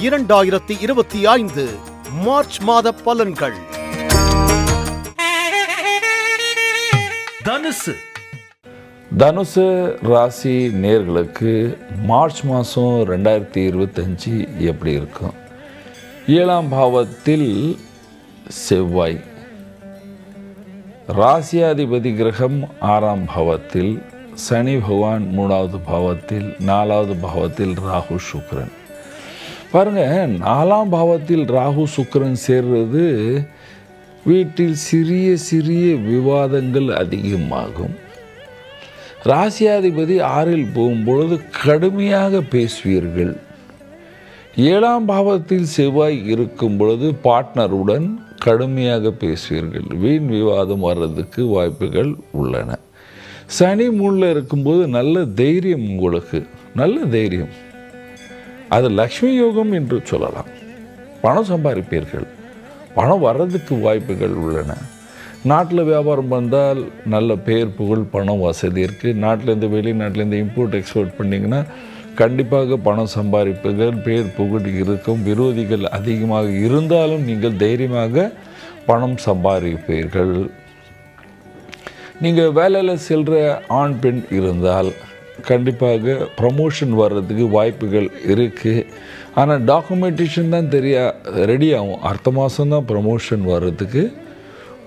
2025 March மாத பலன்கள். தனுசு ராசி நேயர்களுக்கு மார்ச் மாதம் 2025 எப்படி இருக்கும்? 7ஆம் பாவத்தில் செவ்வாய், ராசியாதிபதி கிரகம் 6ஆம் பாவத்தில், சனி பகவான் 3வது பாவத்தில், 4வது பாவத்தில் ராகு சுக்கிரன். பாருங்க, 4ஆம் பாவத்தில் ராகு சுக்கிரன் சேர்றது வீட்டில் சிறிய சிறிய விவாதங்கள் அதிகமாகும். ராசியாதிபதி 6இல் போகும்பொழுது கடுமையாக பேசுவீர்கள். 7ஆம் பாவத்தில் செவ்வாய் இருக்கும் பொழுது பார்ட்னருடன் கடுமையாக பேசுவீர்கள். வீண் விவாதம் வர்றதுக்கு வாய்ப்புகள் உள்ளன. சனி 3ல் இருக்கும்போது நல்ல தைரியம், உங்களுக்கு நல்ல தைரியம், அது லக்ஷ்மி யோகம் என்று சொல்லலாம். பணம் சம்பாதிப்பீர்கள், பணம் வர்றதுக்கு வாய்ப்புகள் உள்ளன. நாட்டில் வியாபாரம் வந்தால் நல்ல பெயர் புகழ் பணம் வசதி இருக்குது. நாட்டிலேருந்து வெளிநாட்டிலேருந்து இம்போர்ட் எக்ஸ்போர்ட் பண்ணிங்கன்னா கண்டிப்பாக பணம் சம்பாதிப்பீர்கள், பெயர் புகழ் இருக்கும். விரோதிகள் அதிகமாக இருந்தாலும் நீங்கள் தைரியமாக பணம் சம்பாதிப்பீர்கள். நீங்கள் வேலையில் செல்கிற ஆண் பெண் இருந்தால் கண்டிப்பாக ப்ரமோஷன் வர்றதுக்கு வாய்ப்புகள் இருக்குது. ஆனால் டாக்குமெண்டேஷன் தான் ரெடி ஆகும். அடுத்த மாதம்தான் ப்ரமோஷன் வர்றதுக்கு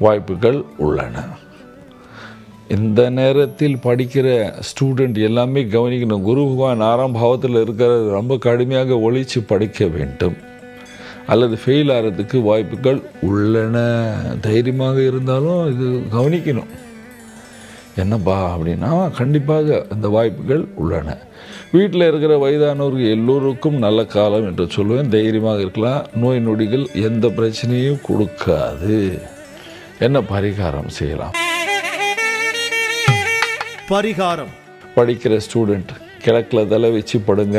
வாய்ப்புகள் உள்ளன. இந்த நேரத்தில் படிக்கிற ஸ்டூடெண்ட் எல்லாமே கவனிக்கணும். குரு பகவான் 6ஆம் பாவத்தில் இருக்கிறது ரொம்ப கடுமையாக ஒழித்து படிக்க வேண்டும், அல்லது ஃபெயில் ஆகிறதுக்கு வாய்ப்புகள் உள்ளன. தைரியமாக இருந்தாலும் இது கவனிக்கணும். என்னப்பா அப்படின்னா, கண்டிப்பாக இந்த வாய்ப்புகள் உள்ளன. வீட்டில் இருக்கிற வயதானவர்கள் எல்லோருக்கும் நல்ல காலம் என்று சொல்லுவேன். தைரியமாக இருக்கலாம். நோய் நொடிகள் எந்த பிரச்சனையும் கொடுக்காது. என்ன பரிகாரம் செய்யலாம்? படிக்கிற ஸ்டூடெண்ட் கிழக்கில் தலை வச்சு படுங்க.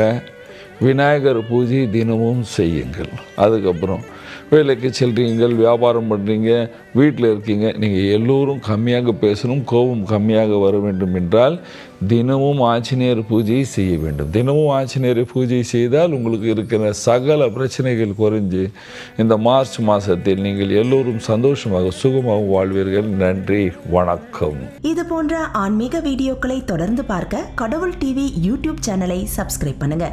விநாயகர் பூஜை தினமும் செய்யுங்கள். அதுக்கப்புறம் வேலைக்கு செல்றீங்கள், வியாபாரம் பண்ணுறீங்க, வீட்டில் இருக்கீங்க, நீங்கள் எல்லோரும் கம்மியாக பேசணும், கோபம் கம்மியாக வர வேண்டும் என்றால் தினமும் ஆஞ்சநேயர் பூஜை செய்ய வேண்டும். தினமும் ஆஞ்சநேயர் பூஜை செய்தால் உங்களுக்கு இருக்கிற சகல பிரச்சனைகள் குறைஞ்சு இந்த மார்ச் மாதத்தில் நீங்கள் எல்லோரும் சந்தோஷமாக சுகமாக வாழ்வீர்கள். நன்றி, வணக்கம். இது போன்ற ஆன்மீக வீடியோக்களை தொடர்ந்து பார்க்க கடவுள் டிவி யூடியூப் சேனலை சப்ஸ்கிரைப் பண்ணுங்க.